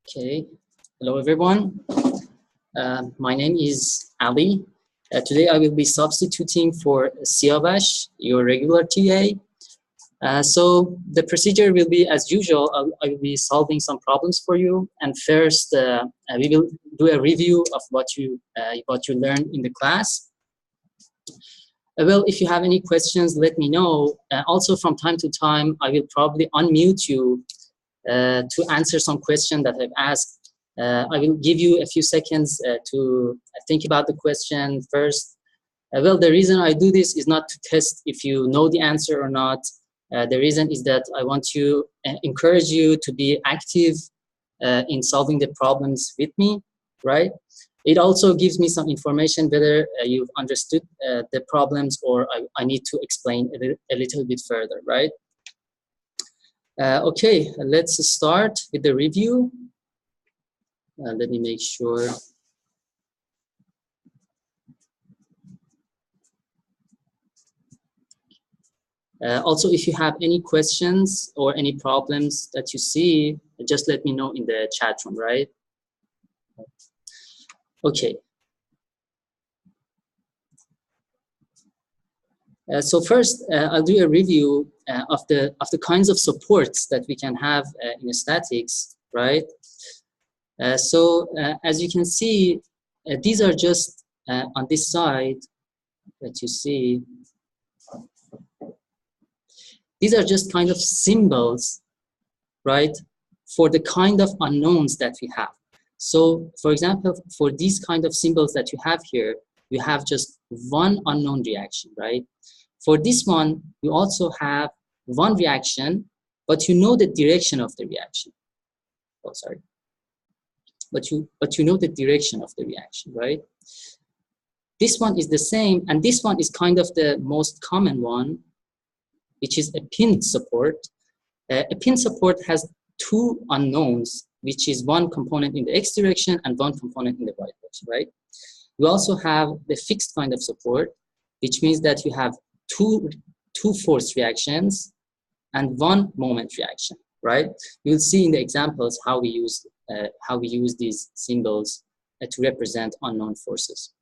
Okay, hello everyone. My name is Ali. Today I will be substituting for Siavash, your regular TA. So the procedure will be as usual. I will be solving some problems for you. And first, we will do a review of what you learned in the class. Well, if you have any questions, let me know. Also, from time to time, I will probably unmute you to answer some question that I've asked. I will give you a few seconds to think about the question first. Well, the reason I do this is not to test if you know the answer or not. The reason is that I want to encourage you to be active in solving the problems with me, right? It also gives me some information whether you've understood the problems or I need to explain a little bit further, right? Okay, let's start with the review. Let me make sure. Also, if you have any questions or any problems that you see, just let me know in the chat room, right? Okay. So first, I'll do a review of the kinds of supports that we can have in statics, right? So as you can see, these are just on this side that you see. These are just kind of symbols, right, for the kind of unknowns that we have. So, for example, for these kind of symbols that you have here, you have just one unknown reaction, right? For this one, you also have one reaction, but you know the direction of the reaction. Oh, sorry. But you know the direction of the reaction, right? This one is the same, and this one is kind of the most common one, which is a pinned support. A pinned support has two unknowns, which is one component in the x direction and one component in the y direction, right? We also have the fixed kind of support, which means that you have two force reactions and one moment reaction, right? You'll see in the examples how we use these symbols to represent unknown forces.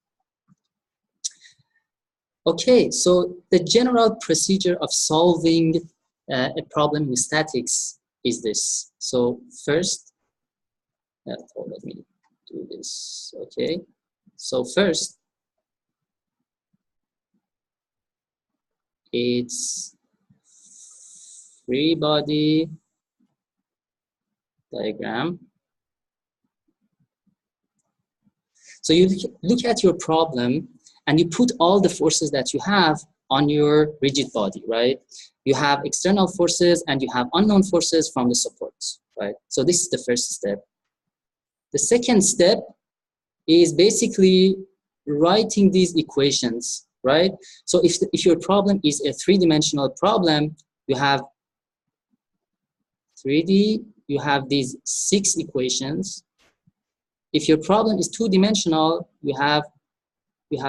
Okay, so the general procedure of solving a problem in statics is this. So first, let me do this, okay. So first, it's free body diagram. So you look at your problem and you put all the forces that you have on your rigid body, right? You have external forces and you have unknown forces from the supports, right? So this is the first step. The second step is basically writing these equations, right? So if your problem is a three-dimensional problem, you have 3D, you have these 6 equations. If your problem is two-dimensional, you have 3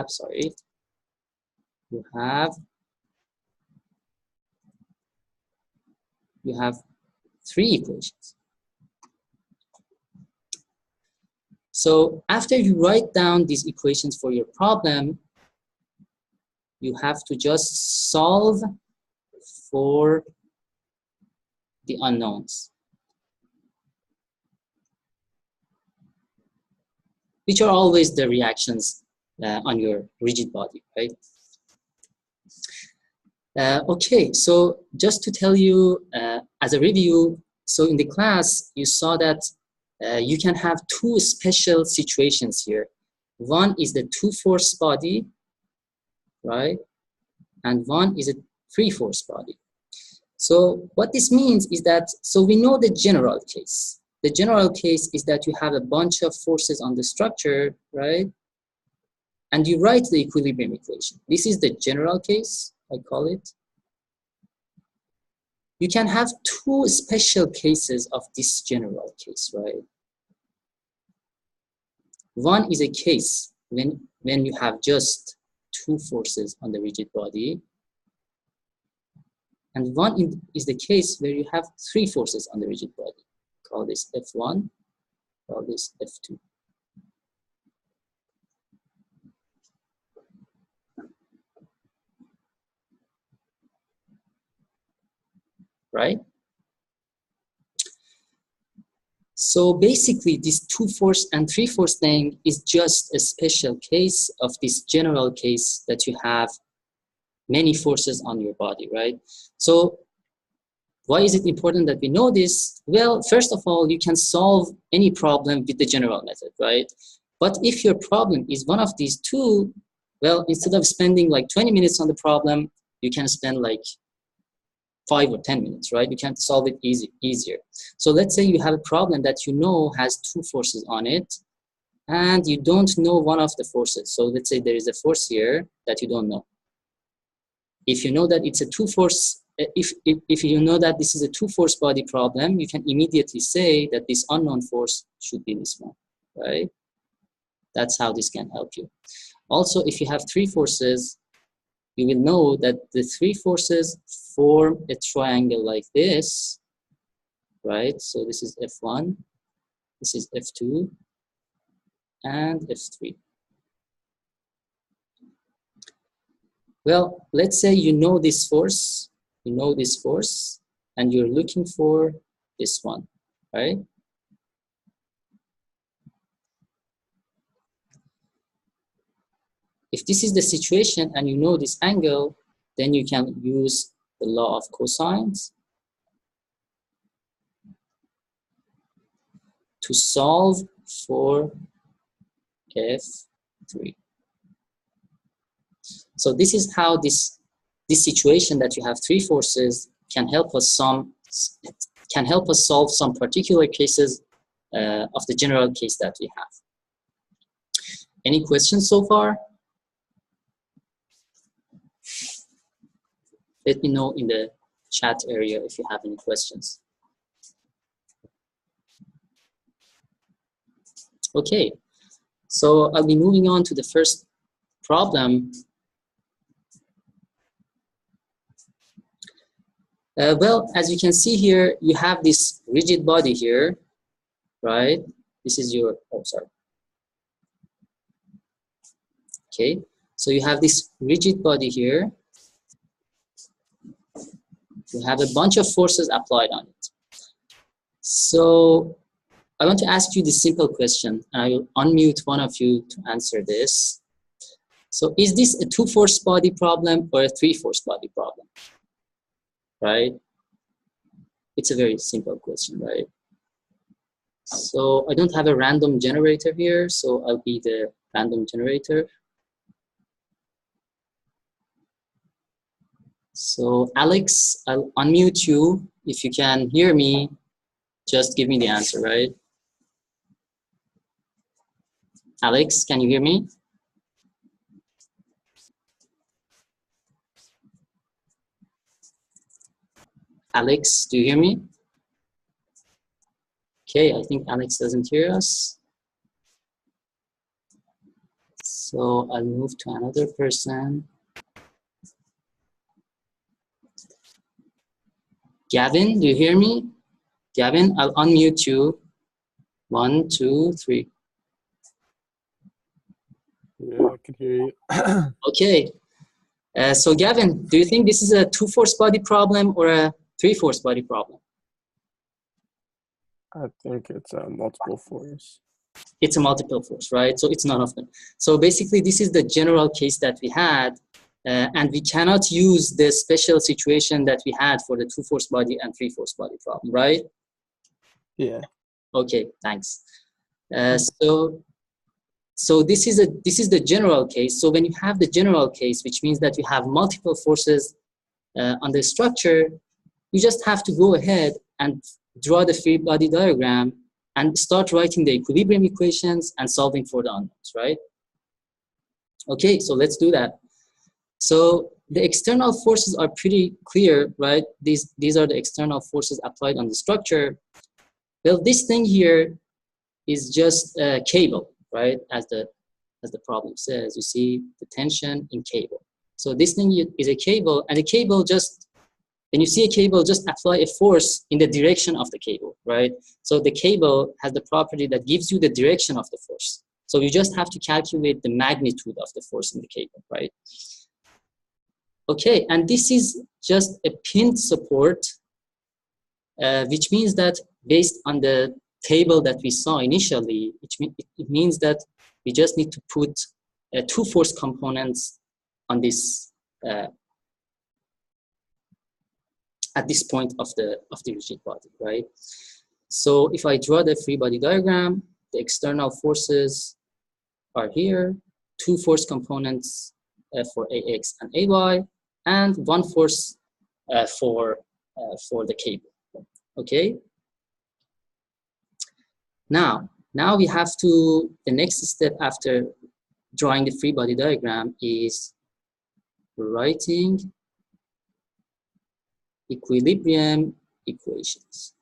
equations. So after you write down these equations for your problem, you have to just solve for the unknowns, which are always the reactions on your rigid body, right? Okay, so just to tell you as a review, so in the class, you saw that you can have 2 special situations here. One is the 2-force body, right? And one is a 3-force body. So what this means is that, so we know the general case. The general case is that you have a bunch of forces on the structure, right? And you write the equilibrium equation. This is the general case, I call it. You can have 2 special cases of this general case, right? One is a case when you have just 2 forces on the rigid body. And one is the case where you have 3 forces on the rigid body. Call this F1 call this F2, right? So basically, this 2-force and 3-force thing is just a special case of this general case that you have many forces on your body, right? So why is it important that we know this? Well, first of all, you can solve any problem with the general method, right? But if your problem is one of these two, well, instead of spending like 20 minutes on the problem, you can spend like 5 or 10 minutes, right? You can solve it easier. So let's say you have a problem that you know has 2 forces on it, and you don't know one of the forces. So let's say there is a force here that you don't know. If you know that it's a 2-force, if you know that this is a 2-force body problem, you can immediately say that this unknown force should be this one, right? That's how this can help you. Also, if you have 3 forces, you will know that the 3 forces form a triangle like this, right? So this is F1, this is F2, and F3. Well, let's say you know this force, and you're looking for this one, right? If this is the situation and you know this angle, then you can use the law of cosines to solve for F3. So this is how this situation that you have 3 forces can help us solve some particular cases of the general case that we have. Any questions so far? Let me know in the chat area if you have any questions. Okay, so I'll be moving on to the first problem. Well, as you can see here, you have this rigid body here, right? This is your, oh, sorry. Okay, so you have this rigid body here. You have a bunch of forces applied on it. So I want to ask you this simple question, and I will unmute one of you to answer this. So is this a 2-force body problem or a 3-force body problem? Right? It's a very simple question, right? So I don't have a random generator here, so I'll be the random generator. So Alex, I'll unmute you. If you can hear me, just give me the answer, right? Alex, can you hear me? Alex, do you hear me? Okay, I think Alex doesn't hear us. So I'll move to another person. Gavin, do you hear me? Gavin, I'll unmute you. 1, 2, 3. Yeah, I can hear you. Okay. So Gavin, do you think this is a 2-force body problem or a 3-force body problem? I think it's a multiple force. It's a multiple force, right? So it's none of them. So basically, this is the general case that we had, and we cannot use the special situation that we had for the 2-force body and 3-force body problem, right? Yeah. Okay, thanks. So this is the general case. So when you have the general case, which means that you have multiple forces on the structure, you just have to go ahead and draw the free body diagram and start writing the equilibrium equations and solving for the unknowns, right? Okay, so let's do that. So the external forces are pretty clear, right? These are the external forces applied on the structure. Well, this thing here is just a cable, right? As the problem says, you see the tension in cable. So this thing is a cable, and a cable just when you see a cable, just apply a force in the direction of the cable, right? So the cable has the property that gives you the direction of the force. So you just have to calculate the magnitude of the force in the cable, right? Okay, and this is just a pinned support, which means that based on the table that we saw initially, it means that we just need to put two force components on this at this point of the rigid body, right? So if I draw the free body diagram, the external forces are here, two force components for AX and AY, and one force for the cable. Okay. Now we have to, the next step after drawing the free body diagram is writing equilibrium equations,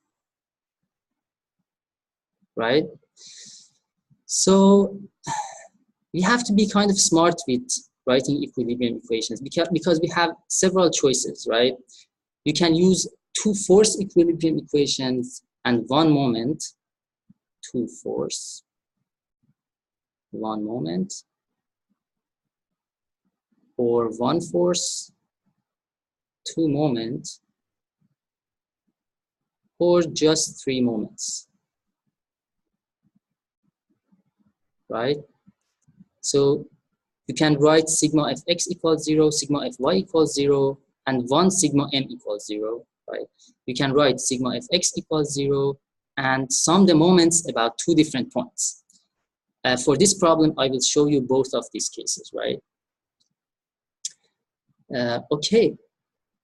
right? So we have to be kind of smart with writing equilibrium equations because we have several choices, right? You can use two force equilibrium equations and one moment, two force, one moment, or one force, two moment, or just three moments, right? So you can write sigma fx equals 0, sigma fy equals 0, and 1 sigma m equals 0, right? You can write sigma fx equals 0 and sum the moments about two different points. For this problem, I will show you both of these cases, right? Okay,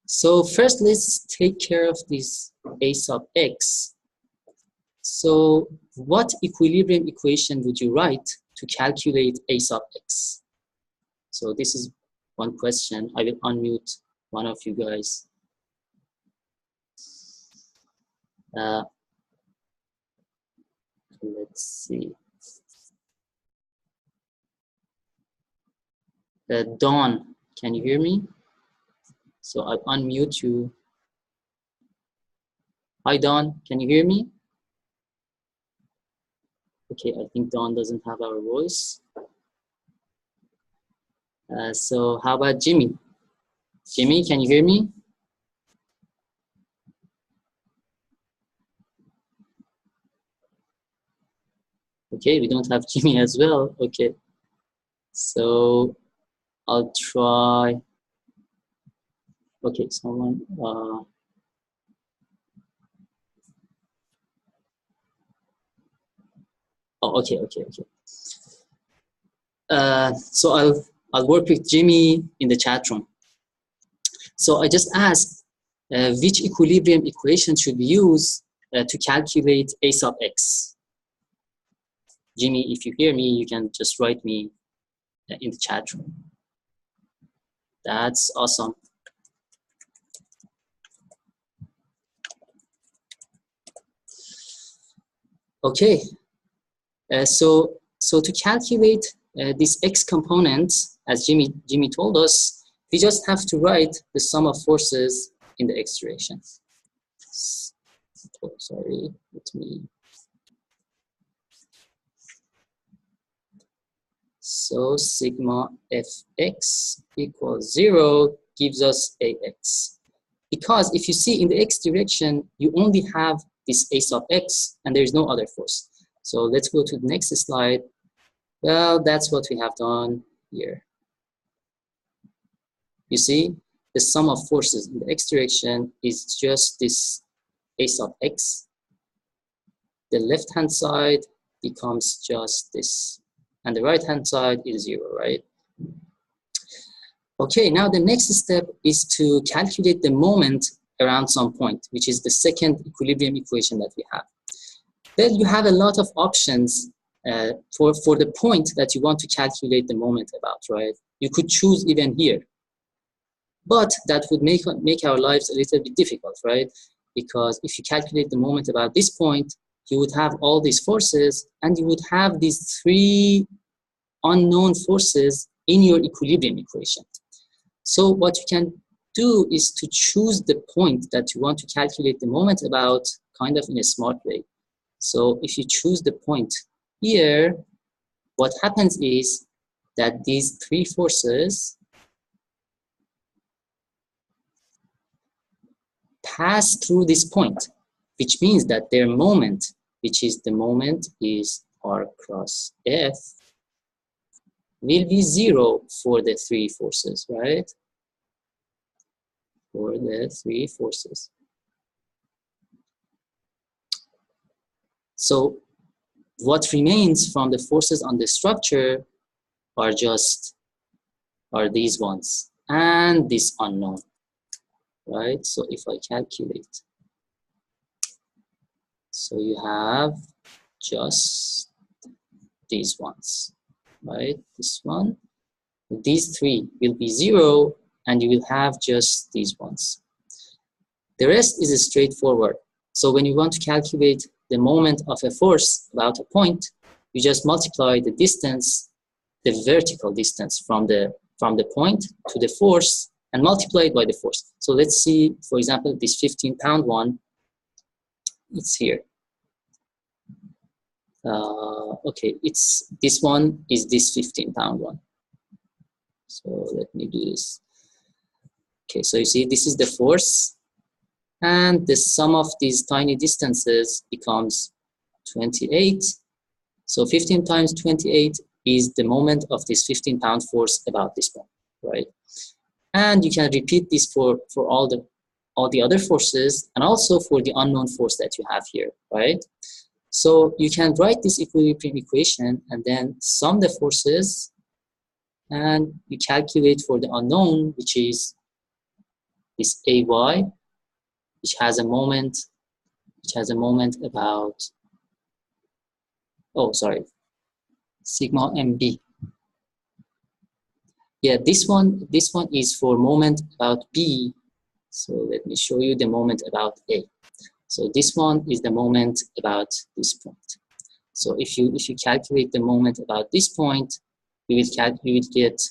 so first let's take care of this a sub x. So what equilibrium equation would you write to calculate a sub x? So this is one question. I will unmute one of you guys. Let's see. Dawn, can you hear me? So I'll unmute you. Hi, Dawn, can you hear me? Okay, I think Dawn doesn't have our voice. So how about Jimmy? Jimmy, can you hear me? Okay, we don't have Jimmy as well. Okay, so I'll try. Okay, someone. Oh, okay. So I'll work with Jimmy in the chat room. So I just asked which equilibrium equation should we use to calculate a sub x. Jimmy, if you hear me, you can just write me in the chat room. That's awesome. Okay, so to calculate this x component, as Jimmy told us, we just have to write the sum of forces in the x direction. Oh, sorry, let me. So sigma fx equals 0 gives us ax. Because if you see in the x direction, you only have this a sub x and there is no other force. So let's go to the next slide. Well, that's what we have done here. You see, the sum of forces in the x direction is just this a sub x. The left-hand side becomes just this, and the right-hand side is 0, right? Okay, now the next step is to calculate the moment around some point, which is the second equilibrium equation that we have. Then you have a lot of options for the point that you want to calculate the moment about, right? You could choose even here. But that would make our lives a little bit difficult, right? Because if you calculate the moment about this point, you would have all these forces and you would have these three unknown forces in your equilibrium equation. So what you can do is to choose the point that you want to calculate the moment about kind of in a smart way. So if you choose the point here, what happens is that these three forces pass through this point, which means that their moment, which is the moment is R cross F, will be 0 for the three forces, right? For the three forces. So what remains from the forces on the structure are these ones and this unknown, right? So if I calculate, so you have just these ones, right? This one, these three will be 0, and you will have just these ones. The rest is straightforward. So when you want to calculate the moment of a force about a point, you just multiply the distance, the vertical distance from the point to the force, and multiply it by the force. So let's see, for example, this 15-pound one, it's here. Okay, this one is this 15-pound one. So let me do this. Okay, so you see this is the force, and the sum of these tiny distances becomes 28. So 15 times 28 is the moment of this 15-pound force about this one, right? And you can repeat this for all the other forces, and also for the unknown force that you have here, right? So you can write this equilibrium equation and then sum the forces, and you calculate for the unknown, which is this AY, which has a moment about, oh, sorry, sigma MB. Yeah, this one is for moment about B. So let me show you the moment about A. So this one is the moment about this point. So if you calculate the moment about this point, you will get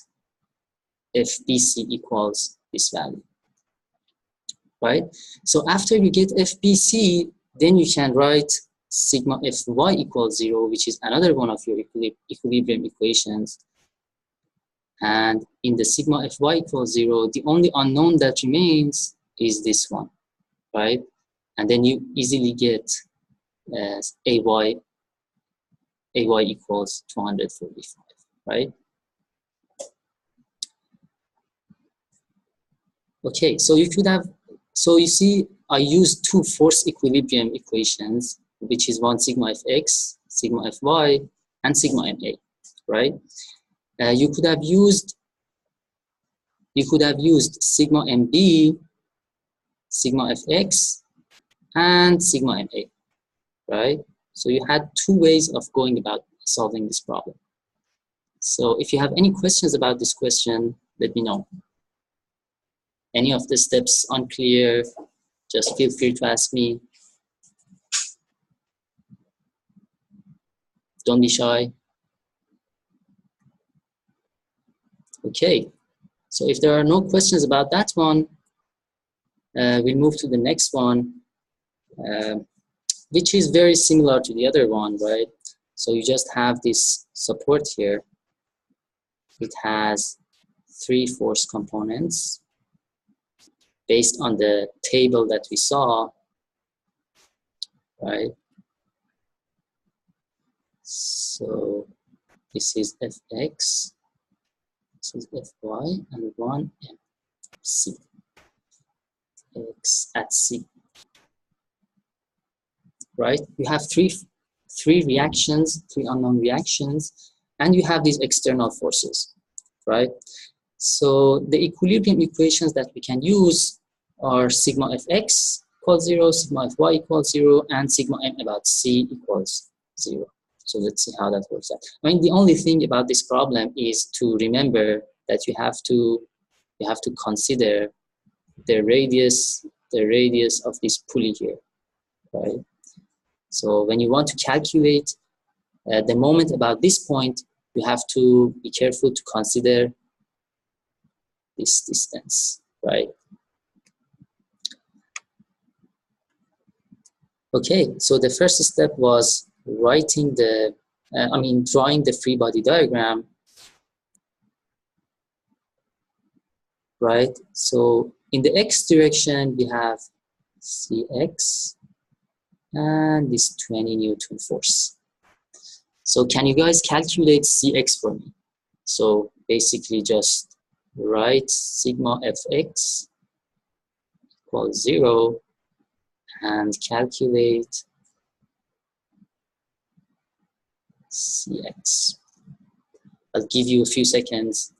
FBC equals this value, right? So after you get FBC, then you can write sigma Fy equals 0, which is another one of your equilibrium equations. And in the sigma Fy equals 0, the only unknown that remains is this one, right? And then you easily get AY equals 245, right? Okay, so you could have, so you see, I used two force equilibrium equations, which is one sigma Fx, sigma Fy, and sigma Ma, right? You could have used sigma Mb, sigma Fx, and sigma Ma, right? So you had two ways of going about solving this problem. So if you have any questions about this question, let me know. Any of the steps unclear, just feel free to ask me. Don't be shy. Okay, so if there are no questions about that one, we'll move to the next one, which is very similar to the other one, right? So you just have this support here. It has three force components based on the table that we saw, right? So this is Fx, this is Fy, and one MC, X at C, right? You have three reactions, three unknown reactions, and you have these external forces, right? So the equilibrium equations that we can use are sigma Fx equals 0, sigma Fy equals 0, and sigma M about C equals 0. So let's see how that works out. I mean, the only thing about this problem is to remember that you have to consider the radius of this pulley here, right? So when you want to calculate the moment about this point, you have to be careful to consider this distance, right? Okay, so the first step was writing the, drawing the free body diagram, right? So in the x direction, we have Cx and this 20 Newton force. So can you guys calculate Cx for me? So basically just write sigma Fx equals 0 and calculate Cx. I'll give you a few seconds.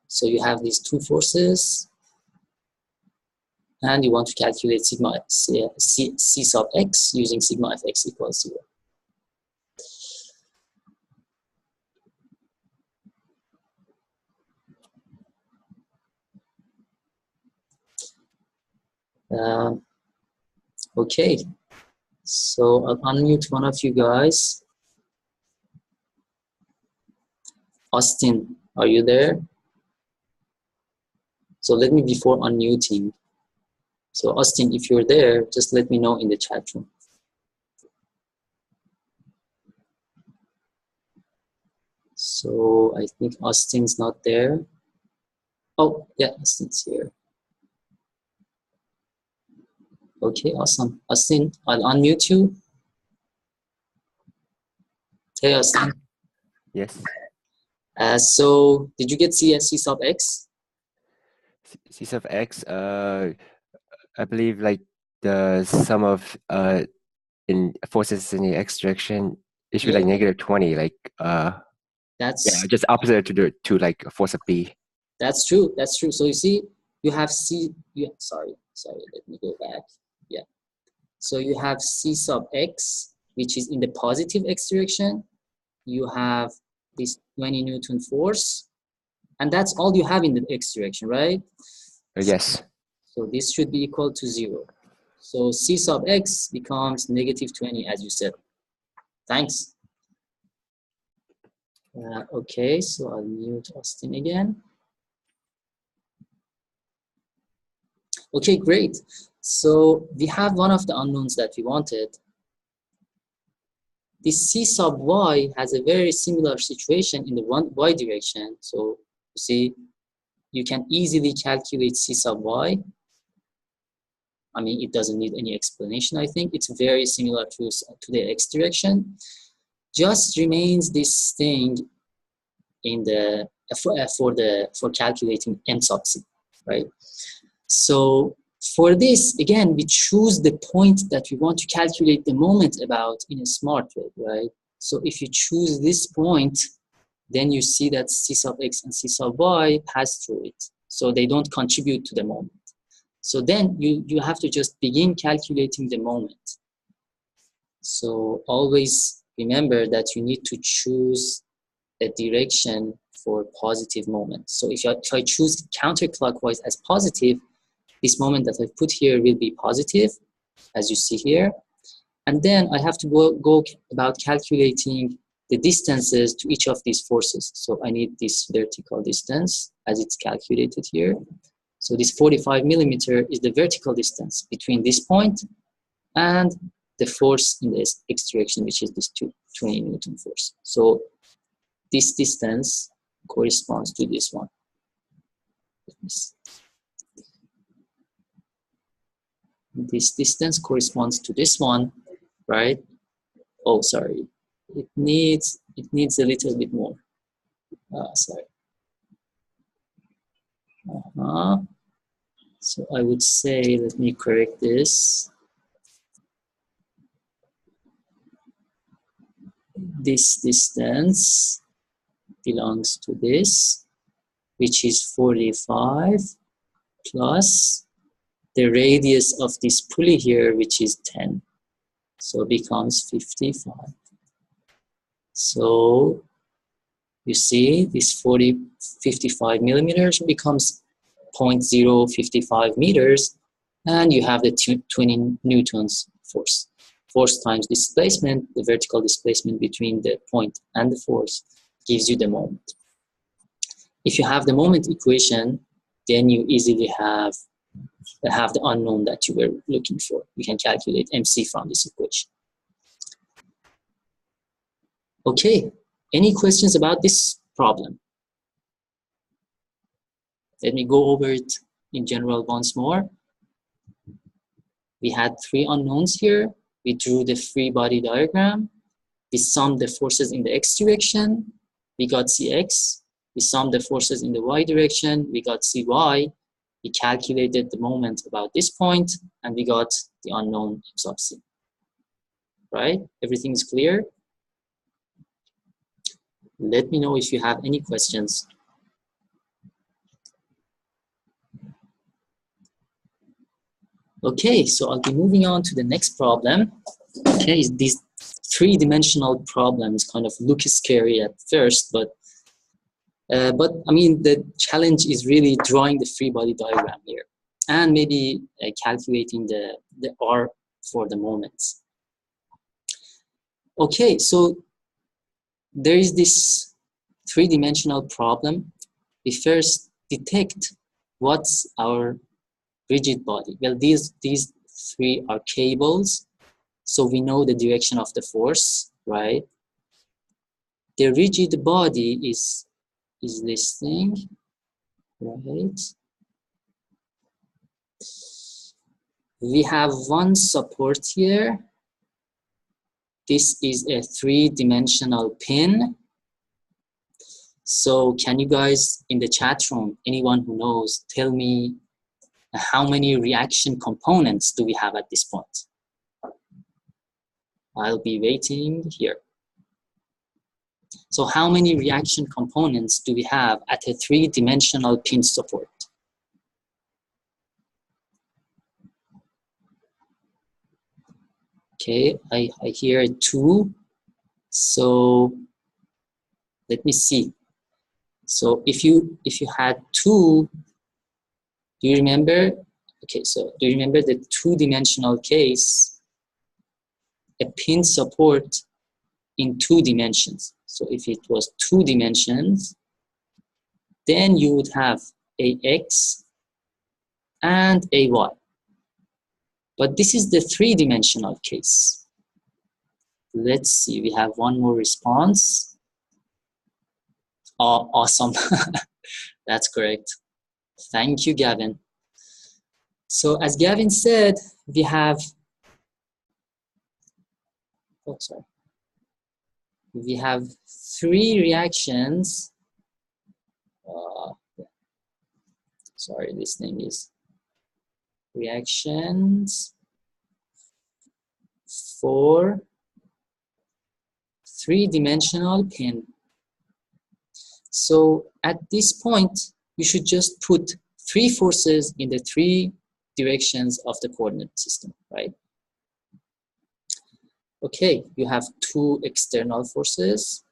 So you have these two forces, and you want to calculate sigma C sub x using sigma Fx equals 0. Okay, so I'll unmute one of you guys. Austin, are you there? So let me before unmuting. So Austin, if you're there, just let me know in the chat room. So I think Austin's not there. Oh, yeah, Austin's here. Okay, awesome. Austin, I'll unmute you. Hey, Austin. Yes. So did you get C sub x? C sub x, I believe like the sum of in forces in the x direction, it should be like -20, like that's just opposite to like a force of B. That's true. That's true. So you see, you have sorry, let me go back. Yeah. So you have C sub x, which is in the positive x direction. You have this 20 Newton force, and that's all you have in the x direction, right? Yes. So this should be equal to 0. So C sub x becomes -20, as you said. Thanks. Okay, so I'll mute Austin again. Okay, great. So we have one of the unknowns that we wanted. This C sub y has a very similar situation in the y direction. So you see, you can easily calculate C sub y. I mean, it doesn't need any explanation, I think. It's very similar to the x direction. Just remains this thing in the for calculating m sub c, right? So for this, again, we choose the point that we want to calculate the moment about in a smart way, right? So if you choose this point, then you see that C sub x and C sub y pass through it. So they don't contribute to the moment. So then you have to just begin calculating the moment. So always remember that you need to choose a direction for positive moment. So if I choose counterclockwise as positive, this moment that I've put here will be positive, as you see here. And then I have to go about calculating the distances to each of these forces. So I need this vertical distance as it's calculated here. So this 45 millimeter is the vertical distance between this point and the force in this x direction, which is this 20 Newton force. So this distance corresponds to this one. This distance corresponds to this one, right? Oh, sorry. It needs a little bit more. Sorry. So I would say, let me correct this. This distance belongs to this, which is 45 plus the radius of this pulley here, which is 10. So it becomes 55. So you see this 55 millimeters becomes 0.055 meters, and you have the 20 newtons force. Force times displacement, the vertical displacement between the point and the force, gives you the moment. If you have the moment equation, then you easily have the unknown that you were looking for. You can calculate MC from this equation. Okay, any questions about this problem? Let me go over it in general once more. We had three unknowns here. We drew the free body diagram. We summed the forces in the x direction. We got Cx. We summed the forces in the y direction. We got Cy. We calculated the moment about this point, and we got the unknown m sub c. Right? Everything is clear? Let me know if you have any questions. Okay, so I'll be moving on to the next problem. Okay, these three-dimensional problems kind of look scary at first, but I mean, the challenge is really drawing the free body diagram here, and maybe calculating the R for the moments. Okay, so there is this three-dimensional problem. We first detect what's our rigid body. Well, these three are cables, so we know the direction of the force, right? The rigid body is this thing, right? We have one support here. This is a three-dimensional pin. So can you guys in the chat room, anyone who knows, tell me how many reaction components do we have at this point? I'll be waiting here. So how many reaction components do we have at a three-dimensional pin support? Okay, I hear 2. So let me see. So if you had 2, do you remember? Okay, so do you remember the two-dimensional case? A pin support in 2 dimensions. So if it was 2 dimensions, then you would have a x and a y. But this is the 3-dimensional case. Let's see, we have one more response. Oh, awesome. That's correct. Thank you, Gavin. So as Gavin said, we have, oh, sorry. We have 3 reactions. Sorry, this thing is reactions for 3-dimensional pin. So at this point, you should just put 3 forces in the 3 directions of the coordinate system, right? Okay, you have 2 external forces.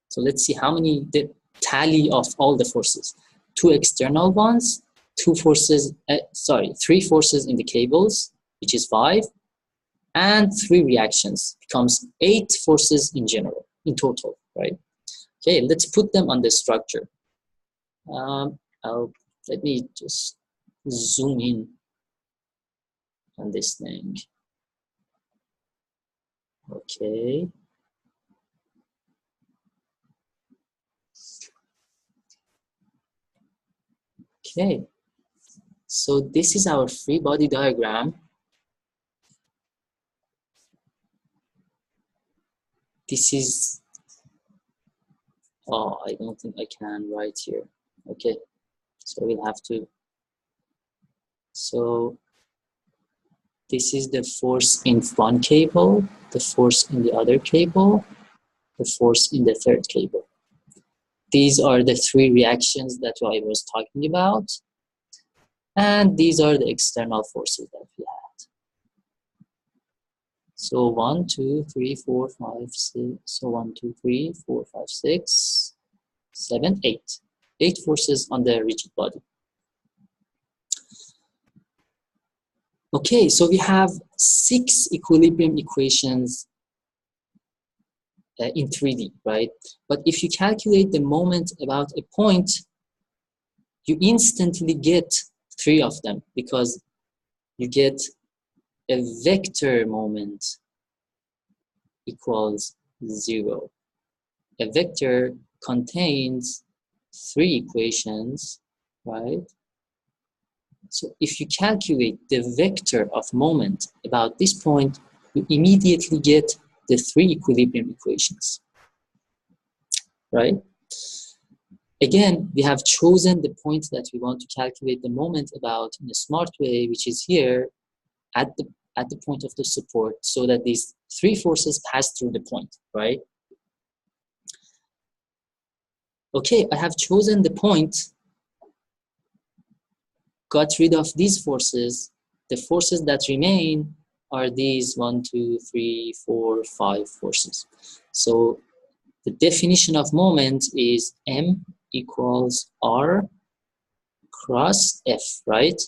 So let's see how many, the tally of all the forces. 2 external ones, 2 forces, 3 forces in the cables, which is 5, and 3 reactions, becomes 8 forces in general, in total, right? Okay, let's put them on the structure. Let me just zoom in on this thing. Okay. Okay. So this is our free body diagram. This is, oh, I don't think I can write here. Okay, so we'll have to, so this is the force in one cable, the force in the other cable, the force in the third cable. These are the 3 reactions that I was talking about. And these are the external forces that we had. So 1, 2, 3, 4, 5, 6. So 1, 2, 3, 4, 5, 6, 7, 8. 8 forces on the rigid body. Okay, so we have 6 equilibrium equations in 3D, right? But if you calculate the moment about a point, you instantly get 3 of them because you get a vector moment equals 0. A vector contains 3 equations, right? So if you calculate the vector of moment about this point, you immediately get the 3 equilibrium equations, right? Again, we have chosen the point that we want to calculate the moment about in a smart way, which is here at the point of the support, so that these 3 forces pass through the point, right? Okay, I have chosen the point, got rid of these forces. The forces that remain are these 1, 2, 3, 4, 5 forces. So the definition of moment is M equals R cross F, right?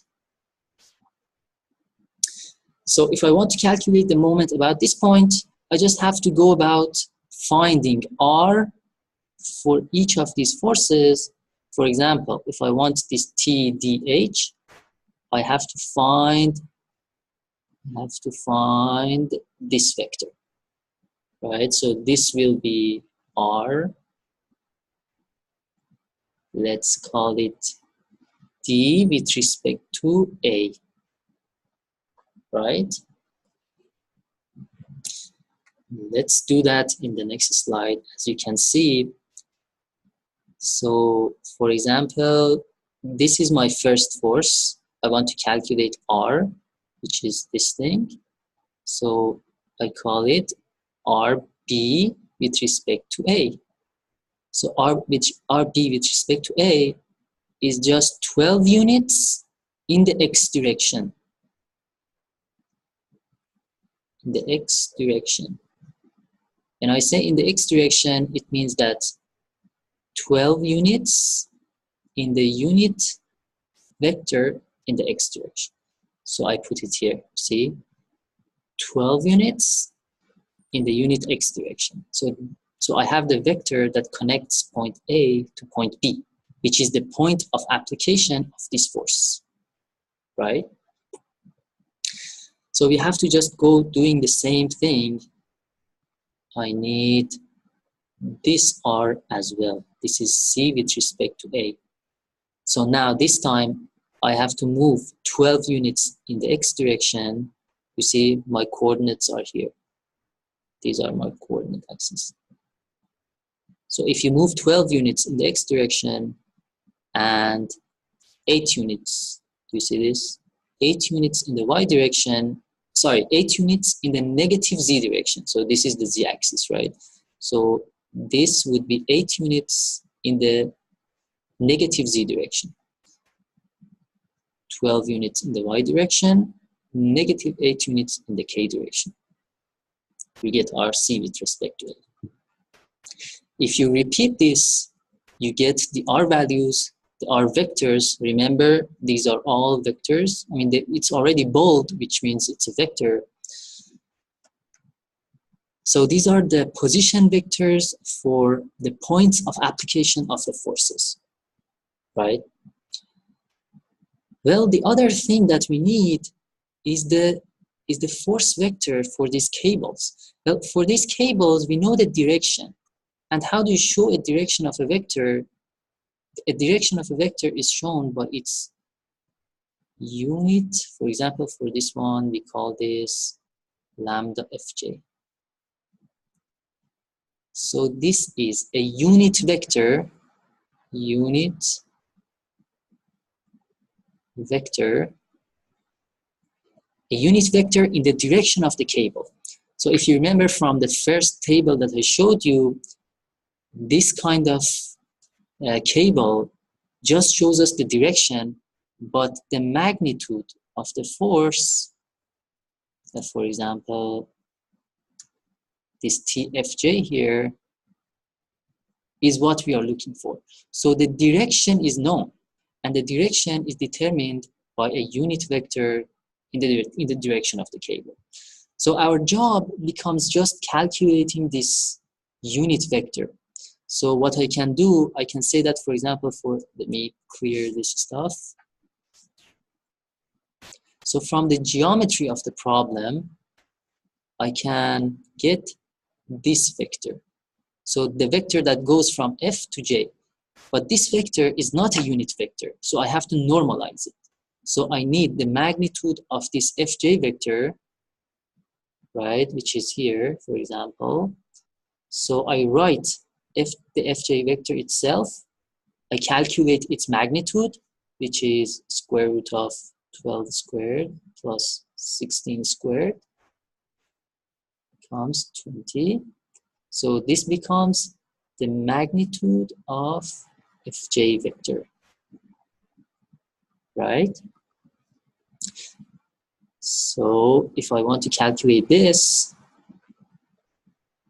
So if I want to calculate the moment about this point, I just have to go about finding R for each of these forces. For example, if I want this TDH, I have to find this vector, right? So this will be R. Let's call it D with respect to A, right? Let's do that in the next slide. As you can see, so for example, this is my first force. I want to calculate R, which is this thing. So I call it RB with respect to A. So RB with respect to A is just 12 units in the x direction. In the x direction. And I say in the x direction, it means that 12 units in the unit vector in the x direction. So I put it here, see? 12 units in the unit x direction. So I have the vector that connects point A to point B, which is the point of application of this force, right? So we have to just go doing the same thing. I need this R as well. This is C with respect to A. So now this time I have to move 12 units in the x direction. You see my coordinates are here. These are my coordinate axes. So if you move 12 units in the x direction and 8 units, do you see this? 8 units in the y direction, sorry, 8 units in the negative z direction. So this is the z axis, right? So this would be 8 units in the negative z direction. 12 units in the y direction, negative 8 units in the k direction. We get RC with respect to it. If you repeat this, you get the R values, the R vectors. Remember, these are all vectors. I mean, it's already bold, which means it's a vector. So these are the position vectors for the points of application of the forces, right? Well, the other thing that we need is the force vector for these cables. Well, for these cables, we know the direction. And how do you show a direction of a vector? A direction of a vector is shown by its unit. For example, for this one, we call this lambda fj. So this is a unit vector, a unit vector in the direction of the cable. So if you remember from the first table that I showed you, this kind of cable just shows us the direction, but the magnitude of the force, for example, this TFJ here, is what we are looking for. So the direction is known, and the direction is determined by a unit vector in the direction of the cable. So our job becomes just calculating this unit vector. So what I can do, I can say that, for example, let me clear this stuff. So from the geometry of the problem, I can get this vector. So the vector that goes from F to J. But this vector is not a unit vector, so I have to normalize it. So I need the magnitude of this Fj vector, right, which is here, for example. So I write the Fj vector itself. I calculate its magnitude, which is square root of 12 squared plus 16 squared becomes 20. So this becomes the magnitude of Fj vector, right? So if I want to calculate this,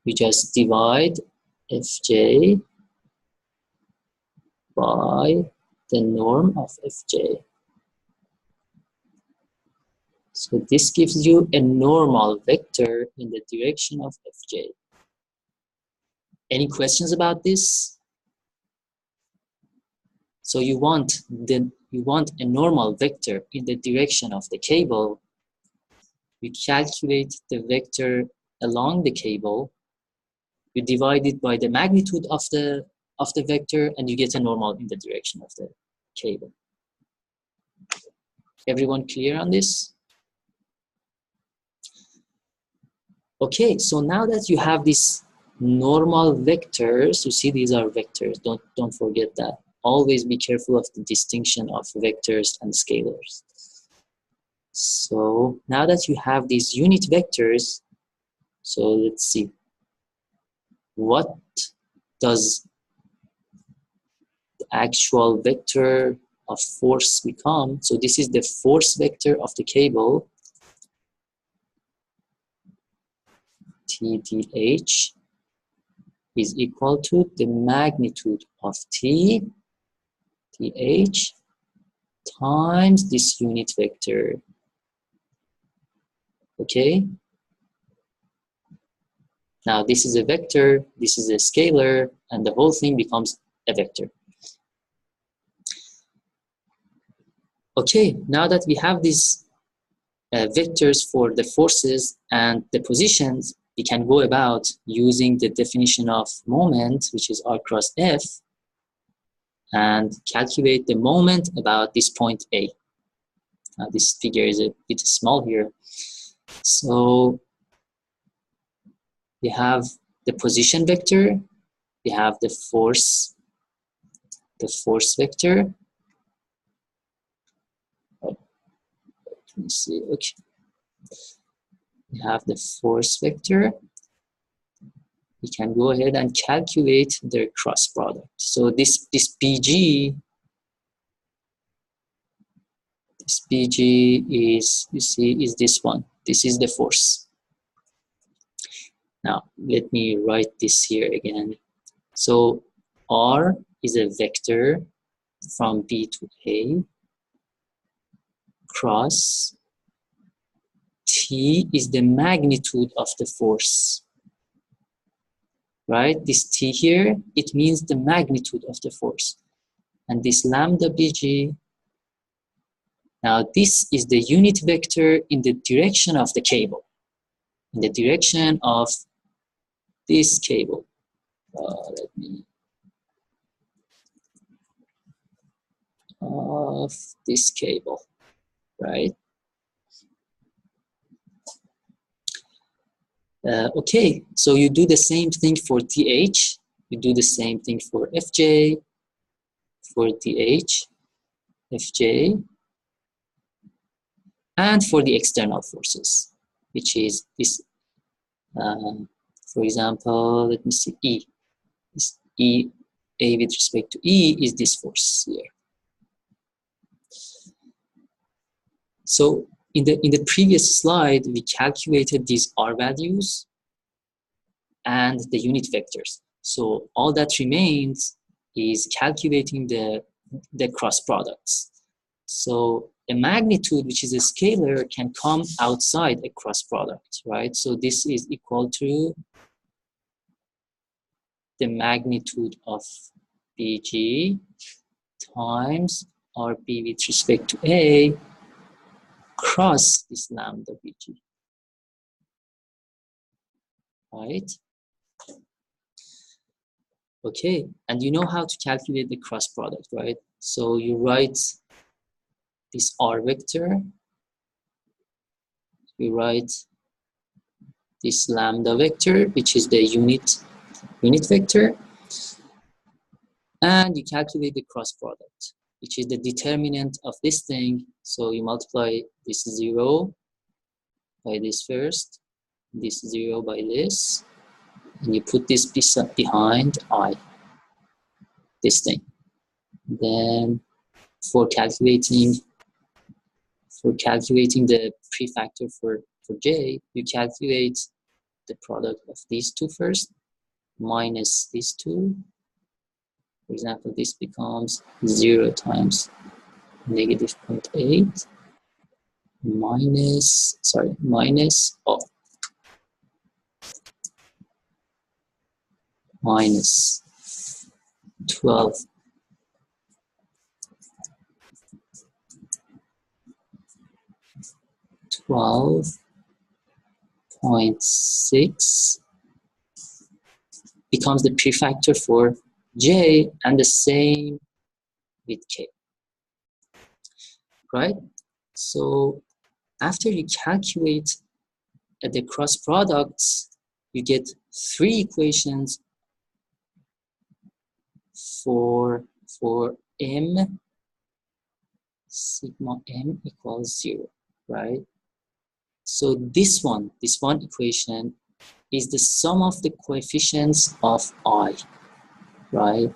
we just divide Fj by the norm of Fj. So this gives you a normal vector in the direction of Fj. Any questions about this? So you want a normal vector in the direction of the cable. We calculate the vector along the cable. You divide it by the magnitude of the vector, and you get a normal in the direction of the cable. Everyone clear on this? Okay, so now that you have these normal vectors, you see these are vectors. Don't forget that. Always be careful of the distinction of vectors and scalars. So now that you have these unit vectors, so let's see. What does the actual vector of force become? So this is the force vector of the cable, TDH is equal to the magnitude of TDH times this unit vector. Okay? Now this is a vector, this is a scalar, and the whole thing becomes a vector. Okay, now that we have these vectors for the forces and the positions, we can go about using the definition of moment, which is R cross F, and calculate the moment about this point A. Now this figure is a bit small here. So we have the position vector, we have the force vector. Oh, let me see, okay. We have the force vector. We can go ahead and calculate their cross product. So this PG is, you see, is this one. This is the force. Now, let me write this here again. So R is a vector from B to A, cross T is the magnitude of the force. Right? This T here, it means the magnitude of the force. And this lambda BG, now this is the unit vector in the direction of the cable, in the direction of this cable. Let me, of this cable, right? Okay, so you do the same thing for TH, you do the same thing for FJ, for TH, FJ, and for the external forces, which is this, for example, let me see, E. This E, A with respect to E is this force here. So in the previous slide, we calculated these R values and the unit vectors. So all that remains is calculating the cross products. So a magnitude, which is a scalar, can come outside a cross product, right? So this is equal to the magnitude of BG times RB with respect to A cross this lambda BG, right? Okay, and you know how to calculate the cross product, right? So you write this R vector, you write this lambda vector, which is the unit vector, and you calculate the cross product, which is the determinant of this thing. So you multiply this 0 by this first, this 0 by this, and you put this piece up behind I, this thing. Then for calculating the prefactor for J, you calculate the product of these two first, minus these two. For example, this becomes 0 times negative 0.8 minus 12 12.6 becomes the prefactor for J, and the same with K, right? So after you calculate the cross products, you get 3 equations for M, sigma M equals 0, right? So this one equation is the sum of the coefficients of I, right?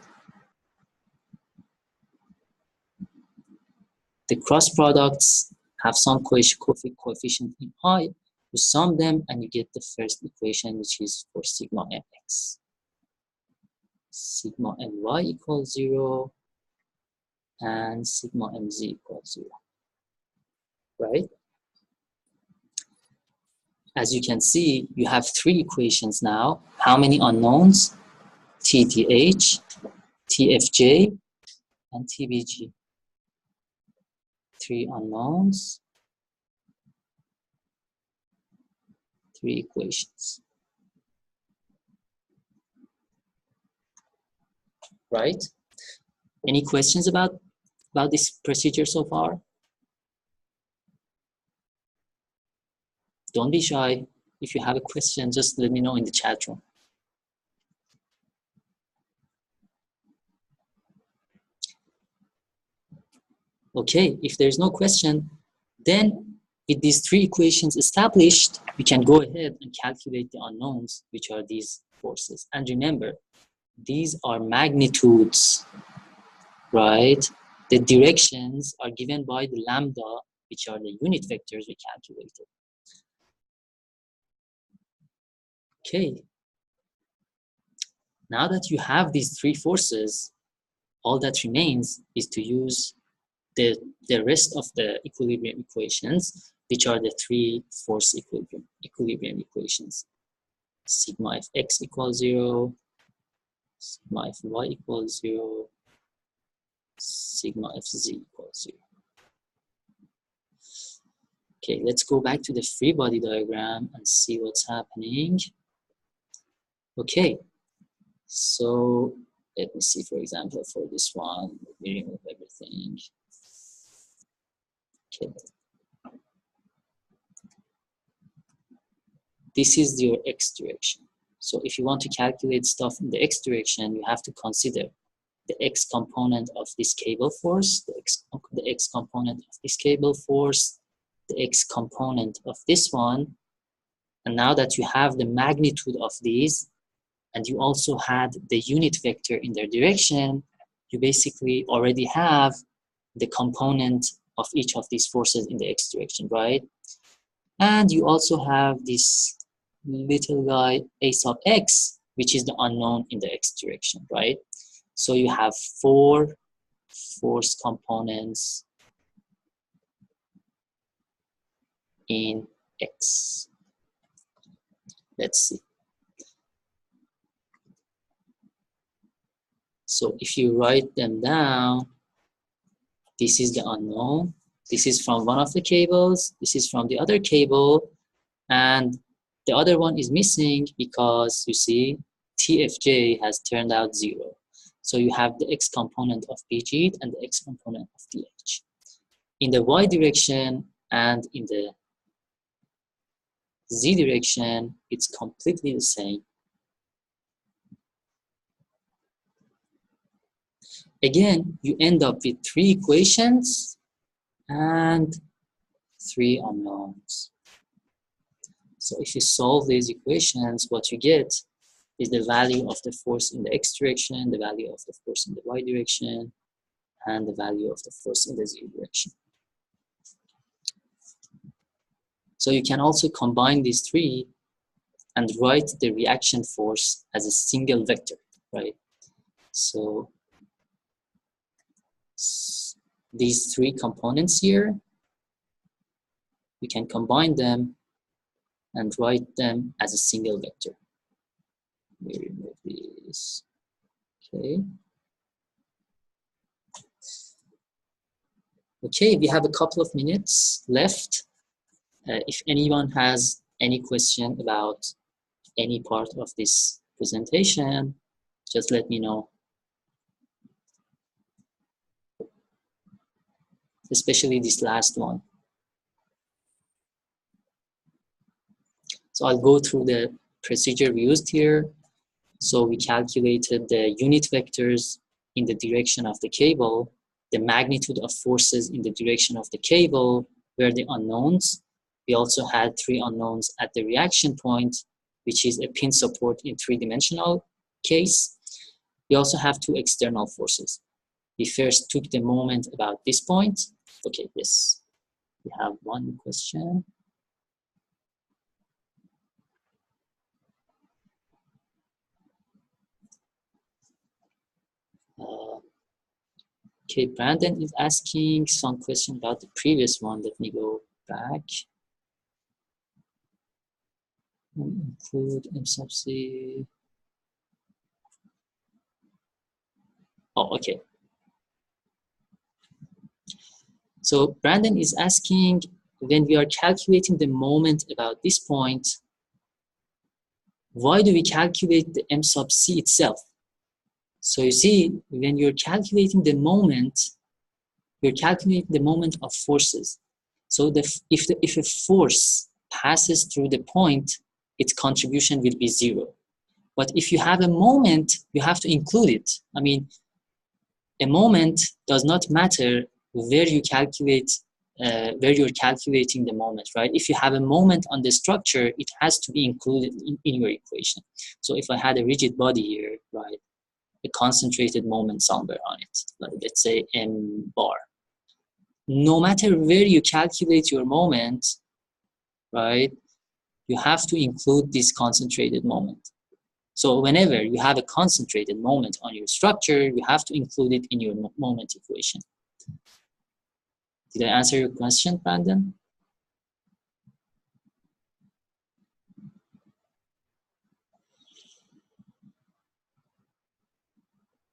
The cross products have some coefficient in I. You sum them and you get the first equation, which is for sigma mx. Sigma my equals 0 and sigma mz equals 0, right? As you can see, you have 3 equations now. How many unknowns? TDH, TFJ, and TBG. 3 unknowns, 3 equations, right? Any questions about this procedure so far? Don't be shy. If you have a question, just let me know in the chat room. Okay, if there's no question, then with these 3 equations established, we can go ahead and calculate the unknowns, which are these forces. And remember, these are magnitudes, right? The directions are given by the lambda, which are the unit vectors we calculated. Okay. Now that you have these 3 forces, all that remains is to use the rest of the equilibrium equations, which are the 3 force equilibrium equations. Sigma f x equals 0, sigma f y equals 0, sigma f z equals 0. Okay, let's go back to the free body diagram and see what's happening. Okay, so let me see, for example, for this one, let me remove everything. Okay. This is your x direction. So if you want to calculate stuff in the x direction, you have to consider the x component of this cable force, the x component of this cable force, the x component of this one. And now that you have the magnitude of these, and you also had the unit vector in their direction, you basically already have the component of each of these forces in the x direction, right? And you also have this little guy a sub x, which is the unknown in the x direction, right? So you have 4 force components in x. Let's see. So if you write them down, this is the unknown. This is from one of the cables. This is from the other cable. And the other one is missing because you see TFJ has turned out 0. So you have the X component of BG and the X component of DH. In the Y direction and in the Z direction, it's completely the same. Again, you end up with 3 equations and 3 unknowns. So if you solve these equations, what you get is the value of the force in the X direction, the value of the force in the Y direction, and the value of the force in the Z direction. So you can also combine these 3 and write the reaction force as a single vector, right? So these 3 components here, you can combine them and write them as a single vector. Let me remove this. Okay. Okay, we have a couple of minutes left. If anyone has any question about any part of this presentation, just let me know. Especially this last one. So I'll go through the procedure we used here. So we calculated the unit vectors in the direction of the cable, the magnitude of forces in the direction of the cable were the unknowns. We also had 3 unknowns at the reaction point, which is a pin support in 3-dimensional case. We also have 2 external forces. We first took the moment about this point. Okay, yes, we have one question. Okay, Brandon is asking some question about the previous one. Let me go back. Include M sub C. Oh, okay. So Brandon is asking, when we are calculating the moment about this point, why do we calculate the M sub C itself? So you see, when you're calculating the moment, you're calculating the moment of forces. So if a force passes through the point, its contribution will be 0. But if you have a moment, you have to include it. I mean, a moment does not matter where you calculate, where you're calculating the moment, right? If you have a moment on the structure, it has to be included in your equation. So if I had a rigid body here, right, a concentrated moment somewhere on it, like let's say M bar. No matter where you calculate your moment, right, you have to include this concentrated moment. So whenever you have a concentrated moment on your structure, you have to include it in your moment equation. Did I answer your question, Brandon?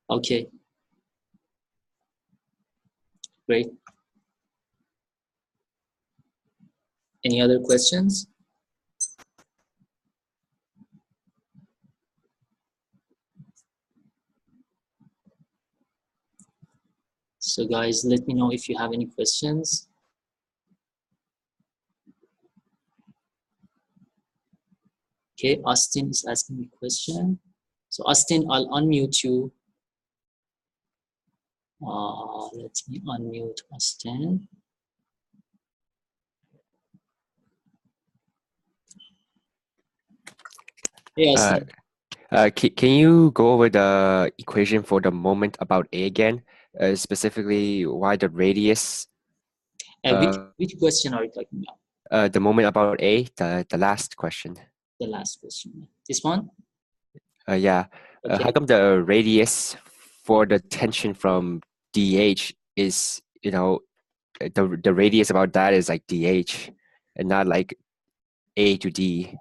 Okay. Great. Any other questions? So guys, let me know if you have any questions. Okay, Austin is asking a question. So Austin, I'll unmute you. Let me unmute Austin. Hey, Austin. Can you go over the equation for the moment about A again? Specifically, why the radius? Which question are you talking about? The moment about A, the last question. The last question. This one? Yeah. Okay. How come the radius for the tension from DH is, you know, the radius about that is like DH and not like A to D?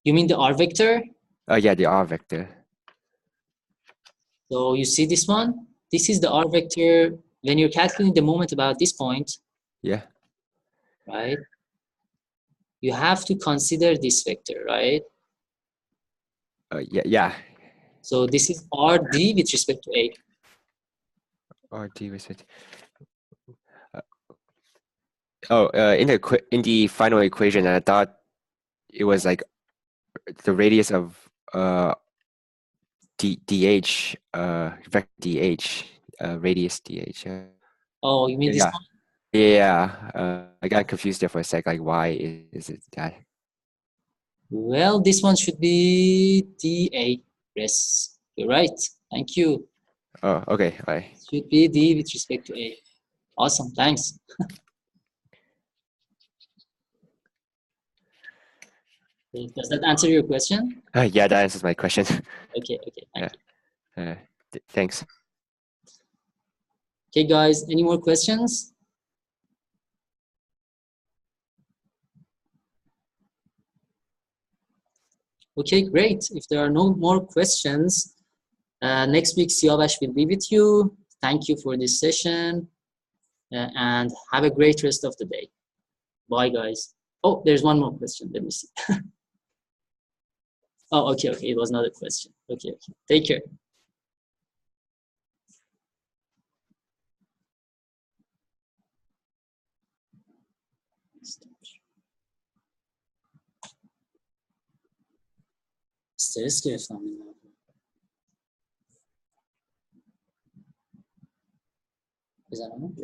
You mean the R vector? Yeah, the R vector. So you see this one? This is the R vector. When you're calculating the moment about this point, Yeah. right? You have to consider this vector, right? Yeah. Yeah. So this is RD with respect to A. Or D was it? Oh, in the final equation, I thought it was like the radius of dh vector dh radius dh. Oh, you mean this Yeah. one? Yeah. I got confused there for a sec. Like, why is it that? Well, this one should be DA. Yes, you're right. Thank you. Oh, okay. All right. Should be D with respect to A. Awesome, thanks. Okay, does that answer your question? Yeah, that answers my question. Okay, thank you. Thanks. Okay, guys, any more questions? Okay, great. If there are no more questions, next week Siavash will be with you. Thank you for this session and have a great rest of the day. Bye, guys. Oh, there's one more question. Let me see. Oh, okay. It was not a question. Okay. Take care. استرس گرفتم بزنم.